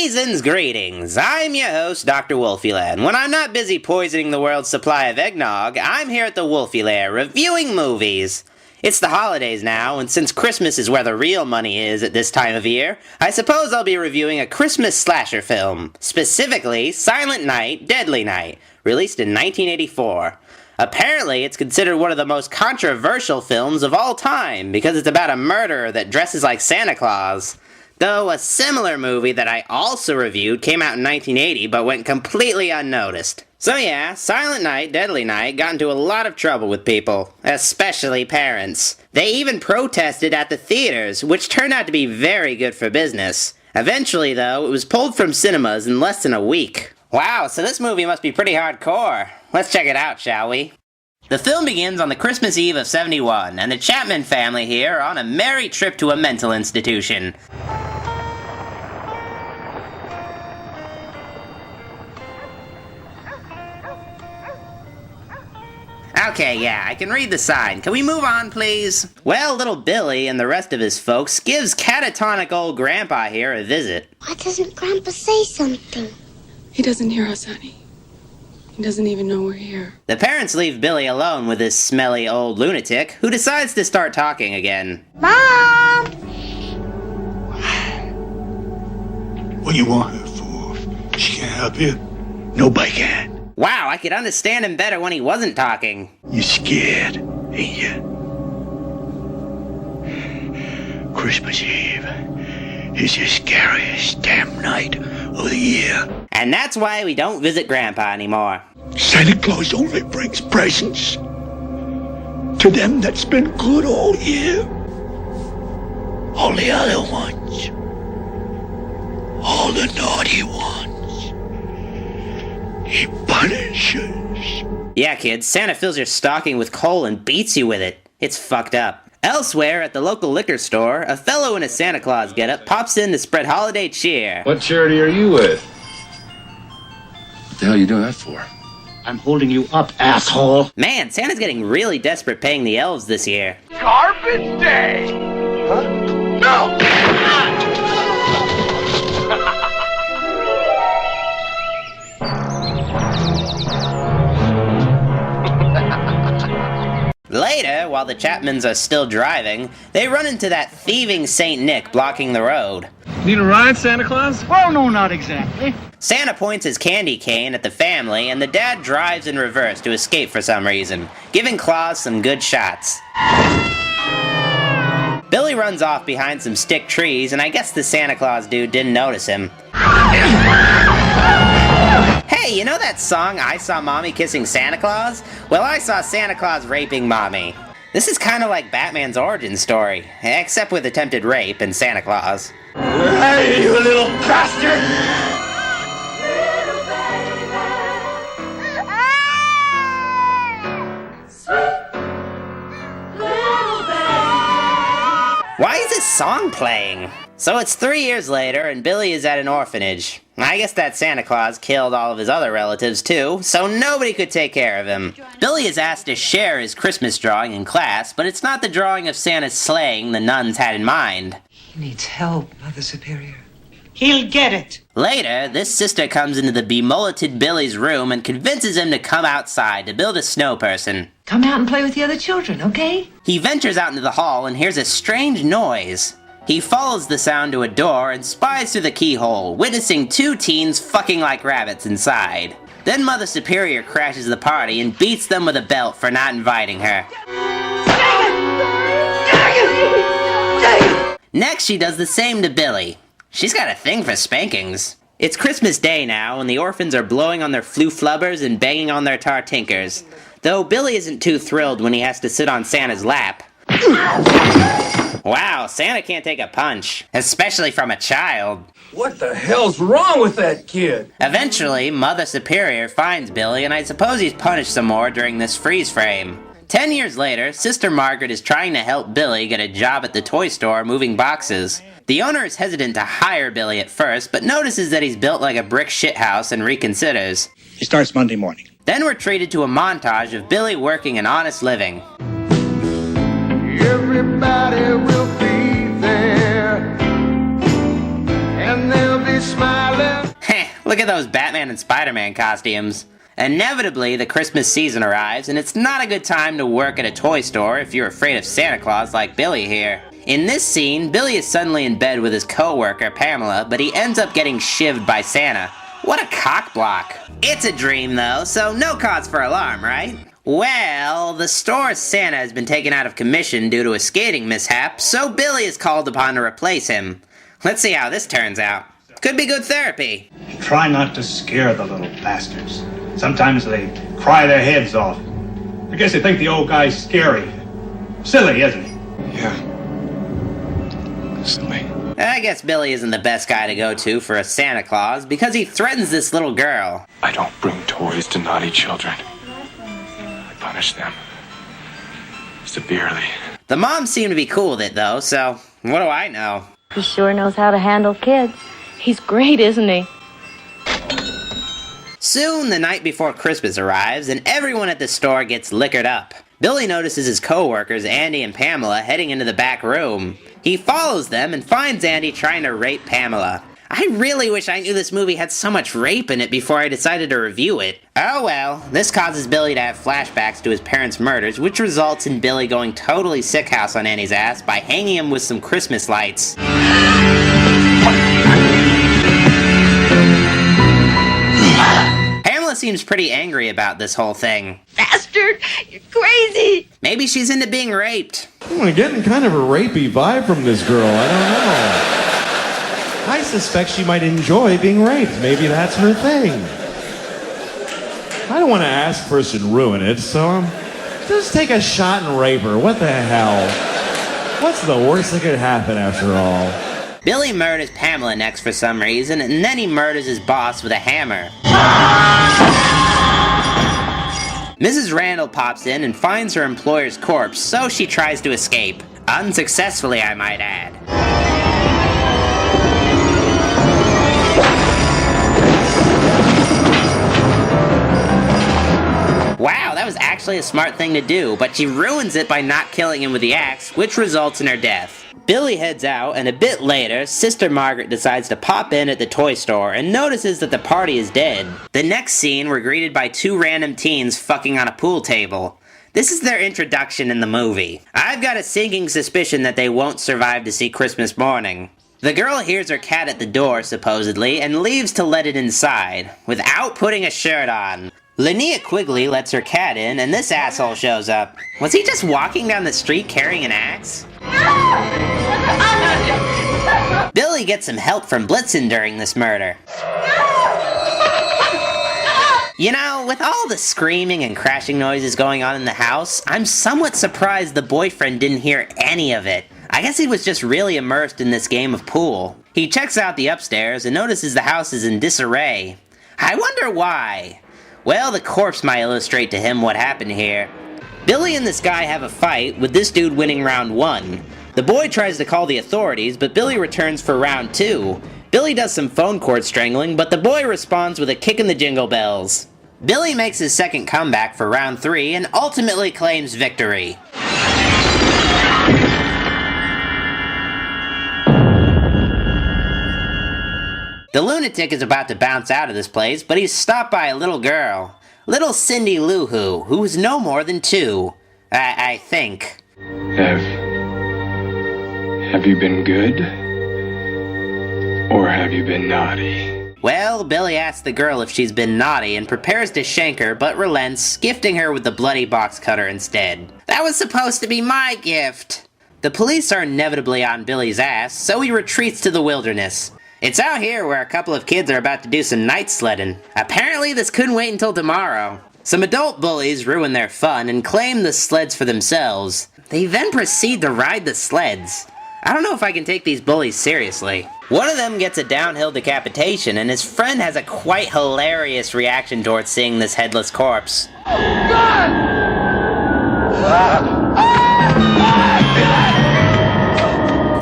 Season's greetings. I'm your host, Dr. Wolfula, and when I'm not busy poisoning the world's supply of eggnog, I'm here at the Wolfie Lair reviewing movies. It's the holidays now, and since Christmas is where the real money is at this time of year, I suppose I'll be reviewing a Christmas slasher film, specifically Silent Night, Deadly Night, released in 1984. Apparently, it's considered one of the most controversial films of all time because it's about a murderer that dresses like Santa Claus. Though a similar movie that I also reviewed came out in 1980 but went completely unnoticed. So yeah, Silent Night, Deadly Night got into a lot of trouble with people, especially parents. They even protested at the theaters, which turned out to be very good for business. Eventually though, it was pulled from cinemas in less than a week. Wow, so this movie must be pretty hardcore. Let's check it out, shall we? The film begins on the Christmas Eve of '71, and the Chapman family here are on a merry trip to a mental institution. Okay, yeah, I can read the sign. Can we move on, please? Well, little Billy and the rest of his folks gives catatonic old Grandpa here a visit. Why doesn't Grandpa say something? He doesn't hear us, honey. He doesn't even know we're here. The parents leave Billy alone with this smelly old lunatic, who decides to start talking again. Mom! What do you want her for? She can't help you. Nobody can. Wow, I could understand him better when he wasn't talking. You scared, ain't you? Christmas Eve is the scariest damn night of the year. And that's why we don't visit Grandpa anymore. Santa Claus only brings presents to them that's been good all year. All the other ones, all the naughty ones, he punishes. Yeah, kids, Santa fills your stocking with coal and beats you with it. It's fucked up. Elsewhere, at the local liquor store, a fellow in a Santa Claus getup pops in to spread holiday cheer. What charity are you with? What the hell are you doing that for? I'm holding you up, asshole. Man, Santa's getting really desperate paying the elves this year. Garbage Day! Huh? No! Later, while the Chapmans are still driving, they run into that thieving Saint Nick blocking the road. Need a ride, Santa Claus? Well, no, not exactly. Santa points his candy cane at the family, and the dad drives in reverse to escape for some reason, giving Claus some good shots. Billy runs off behind some stick trees, and I guess the Santa Claus dude didn't notice him. Hey, you know that song, I Saw Mommy Kissing Santa Claus? Well, I saw Santa Claus raping Mommy. This is kind of like Batman's origin story, except with attempted rape and Santa Claus. Hey, you little bastard! Why is this song playing? So it's 3 years later, and Billy is at an orphanage. I guess that Santa Claus killed all of his other relatives too, so nobody could take care of him. Billy is asked to share his Christmas drawing in class, but it's not the drawing of Santa's sleighing the nuns had in mind. He needs help, Mother Superior. He'll get it. Later, this sister comes into the bemulleted Billy's room and convinces him to come outside to build a snow person. Come out and play with the other children, okay? He ventures out into the hall and hears a strange noise. He follows the sound to a door and spies through the keyhole, witnessing two teens fucking like rabbits inside. Then Mother Superior crashes the party and beats them with a belt for not inviting her. Next, she does the same to Billy. She's got a thing for spankings. It's Christmas Day now, and the orphans are blowing on their flue-flubbers and banging on their tar-tinkers. Though Billy isn't too thrilled when he has to sit on Santa's lap. Wow, Santa can't take a punch, especially from a child. What the hell's wrong with that kid? Eventually, Mother Superior finds Billy, and I suppose he's punished some more during this freeze frame. 10 years later, Sister Margaret is trying to help Billy get a job at the toy store moving boxes. The owner is hesitant to hire Billy at first, but notices that he's built like a brick shithouse and reconsiders. He starts Monday morning. Then we're treated to a montage of Billy working an honest living. Everybody will be there, and they'll be smiling Look at those Batman and Spider-Man costumes. Inevitably, the Christmas season arrives, and it's not a good time to work at a toy store if you're afraid of Santa Claus like Billy here. In this scene, Billy is suddenly in bed with his co-worker, Pamela, but he ends up getting shivved by Santa. What a cockblock. It's a dream, though, so no cause for alarm, right? Well, the store's Santa has been taken out of commission due to a skating mishap, so Billy is called upon to replace him. Let's see how this turns out. Could be good therapy. Try not to scare the little bastards. Sometimes they cry their heads off. I guess they think the old guy's scary. Silly, isn't he? Yeah. Silly. I guess Billy isn't the best guy to go to for a Santa Claus because he threatens this little girl. I don't bring toys to naughty children. I punish them severely. The moms seem to be cool with it though, so what do I know? He sure knows how to handle kids. He's great, isn't he? Soon, the night before Christmas arrives, and everyone at the store gets liquored up. Billy notices his co-workers, Andy and Pamela, heading into the back room. He follows them and finds Andy trying to rape Pamela. I really wish I knew this movie had so much rape in it before I decided to review it. Oh well, this causes Billy to have flashbacks to his parents' murders, which results in Billy going totally sick house on Andy's ass by hanging him with some Christmas lights. Pamela seems pretty angry about this whole thing. Bastard! You're crazy! Maybe she's into being raped. I'm getting kind of a rapey vibe from this girl. I don't know. I suspect she might enjoy being raped. Maybe that's her thing. I don't want to ask first and ruin it, so just take a shot and rape her. What the hell? What's the worst that could happen after all? Billy murders Pamela next for some reason, and then he murders his boss with a hammer. Mrs. Randall pops in and finds her employer's corpse, so she tries to escape. Unsuccessfully, I might add. Wow, that was actually a smart thing to do, but she ruins it by not killing him with the axe, which results in her death. Billy heads out, and a bit later, Sister Margaret decides to pop in at the toy store and notices that the party is dead. The next scene, we're greeted by two random teens fucking on a pool table. This is their introduction in the movie. I've got a sinking suspicion that they won't survive to see Christmas morning. The girl hears her cat at the door, supposedly, and leaves to let it inside, without putting a shirt on. Linnea Quigley lets her cat in, and this asshole shows up. Was he just walking down the street carrying an axe? Billy gets some help from Blitzen during this murder. You know, with all the screaming and crashing noises going on in the house, I'm somewhat surprised the boyfriend didn't hear any of it. I guess he was just really immersed in this game of pool. He checks out the upstairs and notices the house is in disarray. I wonder why. Well, the corpse might illustrate to him what happened here. Billy and this guy have a fight, with this dude winning round 1. The boy tries to call the authorities, but Billy returns for round 2. Billy does some phone cord strangling, but the boy responds with a kick in the jingle bells. Billy makes his second comeback for round 3 and ultimately claims victory. The lunatic is about to bounce out of this place, but he's stopped by a little girl. Little Cindy Lou Who, who's no more than 2. I think. Have you been good? Or have you been naughty? Well, Billy asks the girl if she's been naughty and prepares to shank her, but relents, gifting her with the bloody box cutter instead. That was supposed to be my gift! The police are inevitably on Billy's ass, so he retreats to the wilderness. It's out here where a couple of kids are about to do some night sledding. Apparently this couldn't wait until tomorrow. Some adult bullies ruin their fun and claim the sleds for themselves. They then proceed to ride the sleds. I don't know if I can take these bullies seriously. One of them gets a downhill decapitation, and his friend has a quite hilarious reaction towards seeing this headless corpse.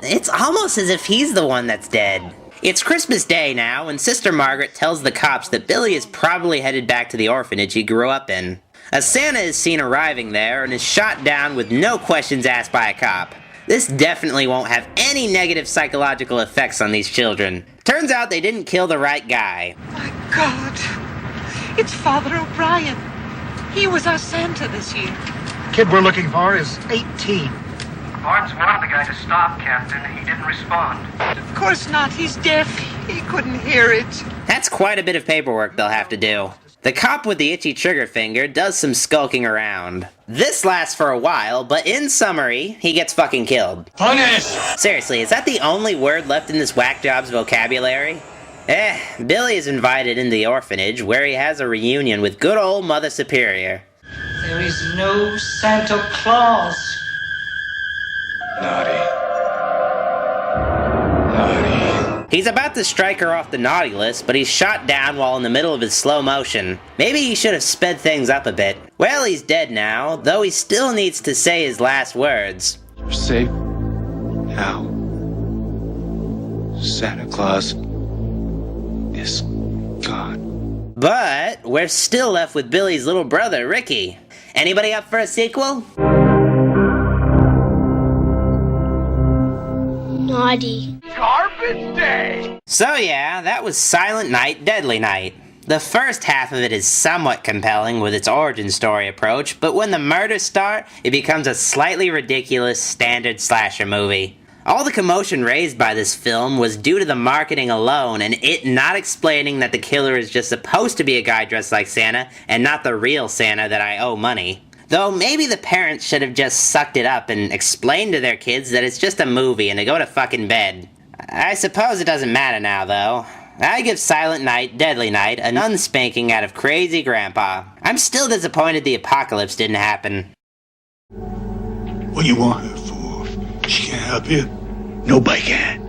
It's almost as if he's the one that's dead. It's Christmas Day now, and Sister Margaret tells the cops that Billy is probably headed back to the orphanage he grew up in. A Santa is seen arriving there and is shot down with no questions asked by a cop. This definitely won't have any negative psychological effects on these children. Turns out they didn't kill the right guy. My God. It's Father O'Brien. He was our Santa this year. Kid we're looking for is 18. Barnes wanted the guy to stop, Captain. He didn't respond. Of course not. He's deaf. He couldn't hear it. That's quite a bit of paperwork they'll have to do. The cop with the itchy trigger finger does some skulking around. This lasts for a while, but in summary, he gets fucking killed. Punish! Seriously, is that the only word left in this whack job's vocabulary? Billy is invited in the orphanage, where he has a reunion with good old Mother Superior. There is no Santa Claus. Naughty. Naughty. He's about to strike her off the naughty list, but he's shot down while in the middle of his slow motion. Maybe he should have sped things up a bit. Well, he's dead now, though he still needs to say his last words. You're safe now. Santa Claus is gone. But we're still left with Billy's little brother, Ricky. Anybody up for a sequel? Naughty. Garbage day! So yeah, that was Silent Night, Deadly Night. The first half of it is somewhat compelling with its origin story approach, but when the murders start, it becomes a slightly ridiculous standard slasher movie. All the commotion raised by this film was due to the marketing alone and it not explaining that the killer is just supposed to be a guy dressed like Santa and not the real Santa that I owe money. Though maybe the parents should have just sucked it up and explained to their kids that it's just a movie and to go to fucking bed. I suppose it doesn't matter now, though. I give Silent Night, Deadly Night an unspanking out of Crazy Grandpa. I'm still disappointed the apocalypse didn't happen. What do you want her for? She can't help you. Nobody can.